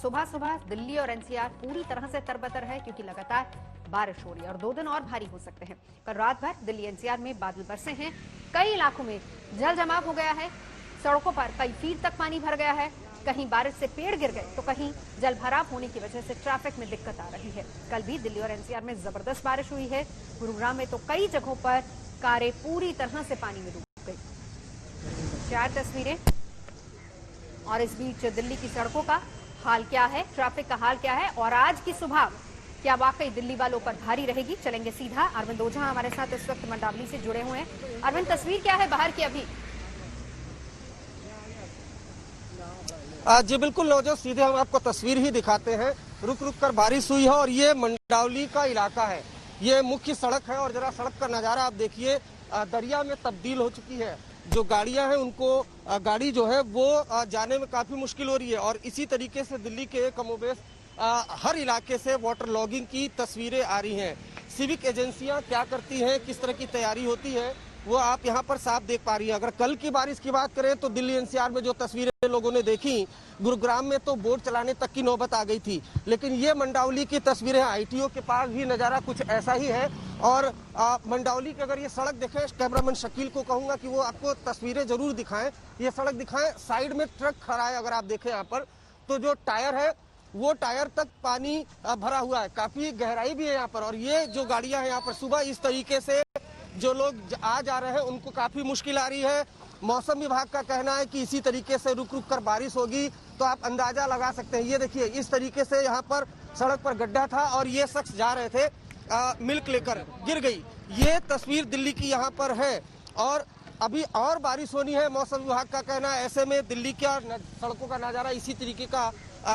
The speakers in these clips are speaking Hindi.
सुबह सुबह दिल्ली और एनसीआर पूरी तरह से तरबतर है क्योंकि लगातार बारिश हो रही है और 2 दिन और भारी हो सकते हैं। कल रात भर दिल्ली एनसीआर में बादल बरसे हैं, कई इलाकों में जल जमाव हो गया है, सड़कों पर कई फीट तक पानी भर गया है, कहीं बारिश से पेड़ गिर गए तो कहीं जल भराव होने की वजह से ट्रैफिक में दिक्कत आ रही है। कल भी दिल्ली और एनसीआर में जबरदस्त बारिश हुई है। गुरुग्राम में तो कई जगहों पर कारें पूरी तरह से पानी में डूब गई। 4 तस्वीरें। और इस बीच दिल्ली की सड़कों का हाल क्या है, ट्रैफिक का हाल क्या है और आज की सुबह क्या वाकई दिल्ली वालों पर भारी रहेगी, चलेंगे सीधा। अरविंद ओझा हमारे साथ इस वक्त मंडावली से जुड़े हुए हैं। अरविंद, तस्वीर क्या है बाहर की अभी? जी बिल्कुल नौजो, सीधे हम आपको तस्वीर ही दिखाते हैं। रुक रुक कर बारिश हुई है और ये मंडावली का इलाका है, ये मुख्य सड़क है और जरा सड़क का नजारा आप देखिए, दरिया में तब्दील हो चुकी है। जो गाड़ियां हैं उनको गाड़ी जो है वो जाने में काफी मुश्किल हो रही है और इसी तरीके से दिल्ली के कमोबेश हर इलाके से वाटर लॉगिंग की तस्वीरें आ रही हैं। सिविक एजेंसियां क्या करती हैं, किस तरह की तैयारी होती है, वो आप यहाँ पर साफ देख पा रही हैं। अगर कल की बारिश की बात करें तो दिल्ली एनसीआर में जो तस्वीरें लोगों ने देखी, गुरुग्राम में तो बोट चलाने तक की नौबत आ गई थी। लेकिन ये मंडावली की तस्वीरें, आईटीओ के पास भी नजारा कुछ ऐसा ही है। और मंडावली की अगर ये सड़क देखें, कैमरामैन शकील को कहूंगा कि वो आपको तस्वीरें जरूर दिखाएं, ये सड़क दिखाएं। साइड में ट्रक खड़ा है, अगर आप देखें यहाँ पर तो जो टायर है वो टायर तक पानी भरा हुआ है, काफी गहराई भी है यहाँ पर। और ये जो गाड़ियां हैं यहाँ पर सुबह इस तरीके से जो लोग आ जा रहे हैं उनको काफी मुश्किल आ रही है। मौसम विभाग का कहना है कि इसी तरीके से रुक रुक कर बारिश होगी, तो आप अंदाजा लगा सकते हैं। ये देखिए, इस तरीके से यहाँ पर सड़क पर गड्ढा था और ये शख्स जा रहे थे मिल्क लेकर, गिर गई। ये तस्वीर दिल्ली की यहाँ पर है और अभी और बारिश होनी है, मौसम विभाग का कहना है। ऐसे में दिल्ली का सड़कों का नजारा इसी तरीके का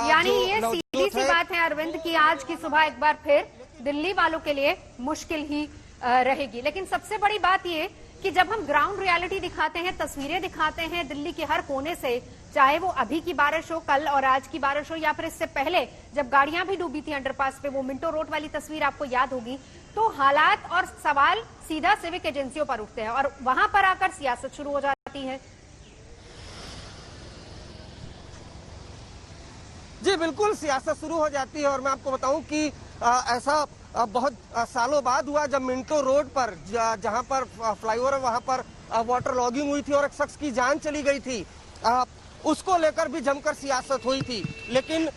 यानी ये सीधी सी बात है अरविंद की आज की सुबह एक बार फिर दिल्ली वालों के लिए मुश्किल ही रहेगी। लेकिन सबसे बड़ी बात ये कि जब हम ग्राउंड रियलिटी दिखाते हैं, तस्वीरें दिखाते हैं दिल्ली के हर कोने से, चाहे वो अभी की बारिश हो, कल और आज की बारिश हो, या फिर इससे पहले जब गाड़ियां भी डूबी थी अंडरपास पे, वो मिंटो रोड वाली तस्वीर आपको याद होगी, तो हालात और सवाल सीधा सिविक एजेंसियों पर उठते हैं और वहां पर आकर सियासत शुरू हो जाती है। जी बिल्कुल, सियासत शुरू हो जाती है। और मैं आपको बताऊं कि ऐसा बहुत सालों बाद हुआ जब मिंटो रोड पर जहां पर फ्लाईओवर है वहां पर वाटर लॉगिंग हुई थी और एक शख्स की जान चली गई थी। उसको लेकर भी जमकर सियासत हुई थी। लेकिन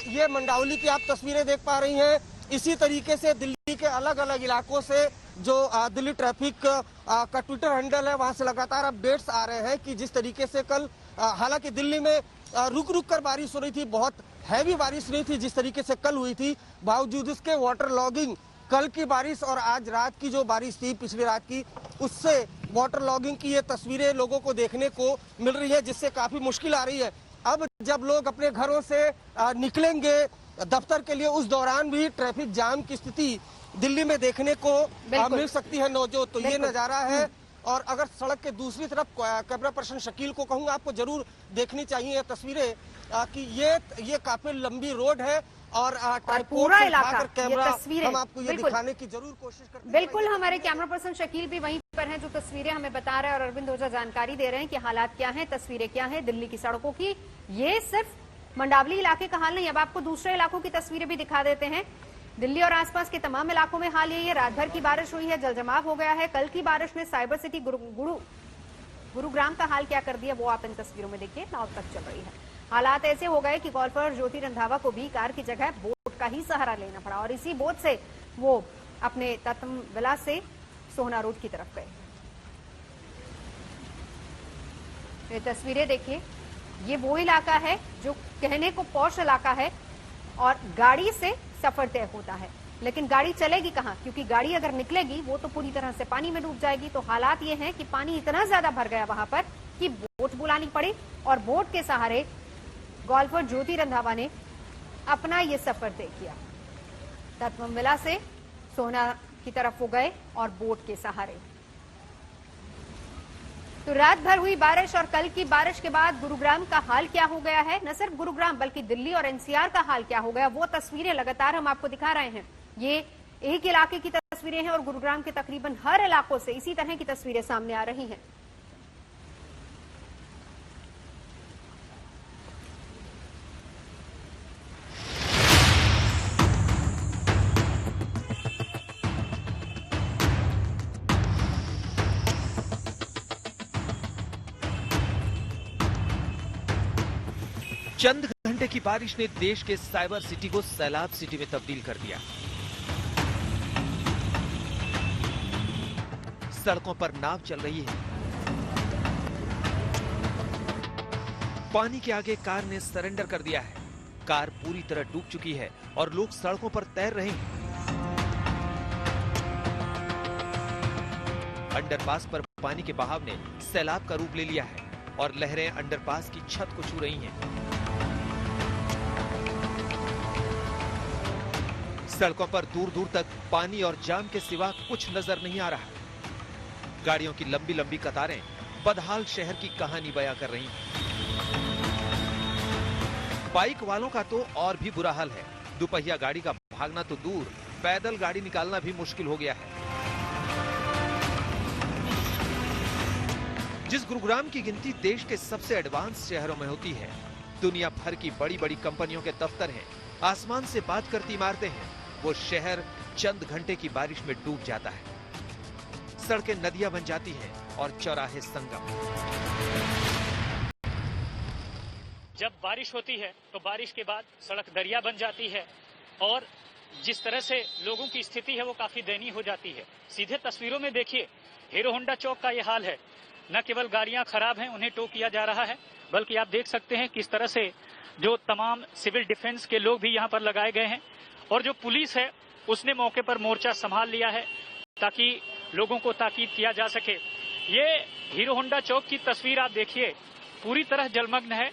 ये मंडावली की आप तस्वीरें देख पा रही हैं। इसी तरीके से दिल्ली के अलग अलग इलाकों से जो दिल्ली ट्रैफिक का ट्विटर हैंडल है, वहां से लगातार अपडेट्स आ रहे हैं कि जिस तरीके से कल हालांकि दिल्ली में रुक रुक कर बारिश हो रही थी, बहुत हैवी बारिश नहीं थी जिस तरीके से कल हुई थी, बावजूद इसके वाटर लॉगिंग, कल की बारिश और आज रात की जो बारिश थी पिछली रात की, उससे वाटर लॉगिंग की ये तस्वीरें लोगों को देखने को मिल रही है, जिससे काफी मुश्किल आ रही है। अब जब लोग अपने घरों से निकलेंगे दफ्तर के लिए, उस दौरान भी ट्रैफिक जाम की स्थिति दिल्ली में देखने को मिल सकती है नौजो। तो ये नजारा है। और अगर सड़क के दूसरी तरफ कैमरा पर्सन शकील को कहूंगा आपको जरूर देखनी चाहिए तस्वीरें कि ये काफी लंबी रोड है और पूरा इलाका, ये तस्वीरें हम आपको ये दिखाने की जरूर कोशिश करते हैं। बिल्कुल, हमारे कैमरा पर्सन शकील भी वहीं पर हैं जो तस्वीरें हमें बता रहे हैं और अरविंद ओझा जानकारी दे रहे हैं कि हालात क्या हैं, तस्वीरें क्या हैं दिल्ली की सड़कों की। ये सिर्फ मंडावली इलाके का हाल नहीं, अब आपको दूसरे इलाकों की तस्वीरें भी दिखा देते हैं। दिल्ली और आसपास के तमाम इलाकों में हाल यही है, रात भर की बारिश हुई है, जल जमाव हो गया है। कल की बारिश ने साइबर सिटी गुरुग्राम का हाल क्या कर दिया वो आप इन तस्वीरों में देखिए, नाव तक चल रही है। हालात ऐसे हो गए कि गोल्फर ज्योति रंधावा को भी कार की जगह बोट का ही सहारा लेना पड़ा और इसी बोट से वो अपने तत्म विलास से सोहना रोड की तरफ गए। ये तस्वीरें देखिए, ये वो इलाका है जो कहने को पौष इलाका है और गाड़ी से सफर तय होता है, लेकिन गाड़ी चलेगी कहां, क्योंकि गाड़ी अगर निकलेगी वो तो पूरी तरह से पानी में डूब जाएगी। तो हालात ये हैं कि पानी इतना ज्यादा भर गया वहां पर कि बोट बुलानी पड़ी और बोट के सहारे गोल्फर ज्योति रंधावा ने अपना ये सफर तय किया। तत्वमविला से सोहना की तरफ वो गए और बोट के सहारे। तो रात भर हुई बारिश और कल की बारिश के बाद गुरुग्राम का हाल क्या हो गया है, न सिर्फ गुरुग्राम बल्कि दिल्ली और एनसीआर का हाल क्या हो गया, वो तस्वीरें लगातार हम आपको दिखा रहे हैं। ये एक इलाके की तस्वीरें हैं और गुरुग्राम के तकरीबन हर इलाकों से इसी तरह की तस्वीरें सामने आ रही हैं। चंद घंटे की बारिश ने देश के साइबर सिटी को सैलाब सिटी में तब्दील कर दिया। सड़कों पर नाव चल रही है। पानी के आगे कार ने सरेंडर कर दिया है। कार पूरी तरह डूब चुकी है और लोग सड़कों पर तैर रहे हैं। अंडरपास पर पानी के बहाव ने सैलाब का रूप ले लिया है और लहरें अंडरपास की छत को छू रही हैं। सड़कों पर दूर दूर तक पानी और जाम के सिवा कुछ नजर नहीं आ रहा। गाड़ियों की लंबी लंबी कतारें बदहाल शहर की कहानी बयां कर रही हैं। बाइक वालों का तो और भी बुरा हाल है। दुपहिया गाड़ी का भागना तो दूर, पैदल गाड़ी निकालना भी मुश्किल हो गया है। जिस गुरुग्राम की गिनती देश के सबसे एडवांस शहरों में होती है, दुनिया भर की बड़ी बड़ी कंपनियों के दफ्तर हैं, आसमान से बात करती इमारतें हैं, वो शहर चंद घंटे की बारिश में डूब जाता है। सड़कें नदियां बन जाती हैं और चौराहे संगम। जब बारिश होती है तो बारिश के बाद सड़क दरिया बन जाती है और जिस तरह से लोगों की स्थिति है वो काफी दयनीय हो जाती है। सीधे तस्वीरों में देखिए, हीरो होंडा चौक का ये हाल है। न केवल गाड़ियां खराब हैं, उन्हें टो किया जा रहा है, बल्कि आप देख सकते हैं किस तरह से जो तमाम सिविल डिफेंस के लोग भी यहाँ पर लगाए गए हैं और जो पुलिस है उसने मौके पर मोर्चा संभाल लिया है ताकि लोगों को ताकीद किया जा सके। ये हीरो होंडा चौक की तस्वीर आप देखिए, पूरी तरह जलमग्न है।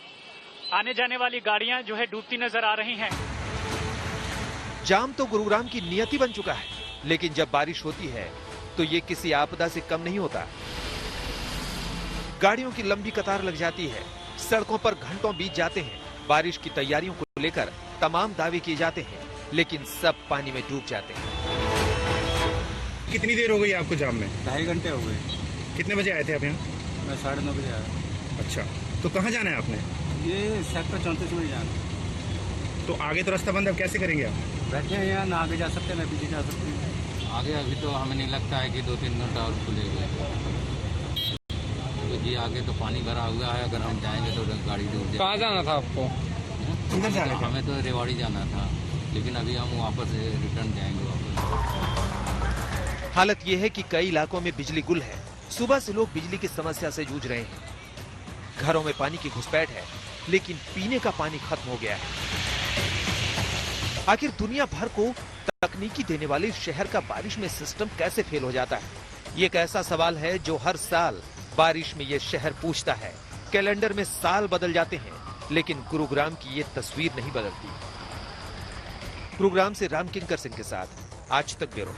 आने जाने वाली गाड़ियां जो है डूबती नजर आ रही हैं। जाम तो गुरुग्राम की नियति बन चुका है, लेकिन जब बारिश होती है तो ये किसी आपदा से कम नहीं होता। गाड़ियों की लंबी कतार लग जाती है, सड़कों पर घंटों बीत जाते हैं। बारिश की तैयारियों को लेकर तमाम दावे किए जाते हैं, लेकिन सब पानी में डूब जाते हैं। कितनी देर हो गई आपको जाम में? 2.5 घंटे हो गए। कितने बजे आए थे आप यहाँ? मैं 9:30 बजे आया। अच्छा, तो कहाँ जाना है आपने? ये सेक्टर 34 में जाना। तो आगे तो रास्ता बंद है, अब कैसे करेंगे आप? बैठे हैं यहाँ, ना आगे जा सकते हैं ना पीछे जा सकते हैं। आगे अभी तो हमें नहीं लगता है कि 2-3 घंटा और खुलेगा, क्योंकि आगे तो पानी भरा हुआ है। अगर हम जाएंगे तो गाड़ी डूब जाएगी। कहाँ जाना था आपको? किधर जाना था? हमें तो रेवाड़ी जाना था, लेकिन अभी हम वापस रिटर्न जाएंगे वापस। हालत यह है कि कई इलाकों में बिजली गुल है। सुबह से लोग बिजली की समस्या से जूझ रहे हैं। घरों में पानी की घुसपैठ है, लेकिन पीने का पानी खत्म हो गया है। आखिर दुनिया भर को तकनीकी देने वाले शहर का बारिश में सिस्टम कैसे फेल हो जाता है? ये एक ऐसा सवाल है जो हर साल बारिश में ये शहर पूछता है। कैलेंडर में साल बदल जाते हैं, लेकिन गुरुग्राम की ये तस्वीर नहीं बदलती। गुरुग्राम से राम किंकर सिंह के साथ आज तक ब्यूरो।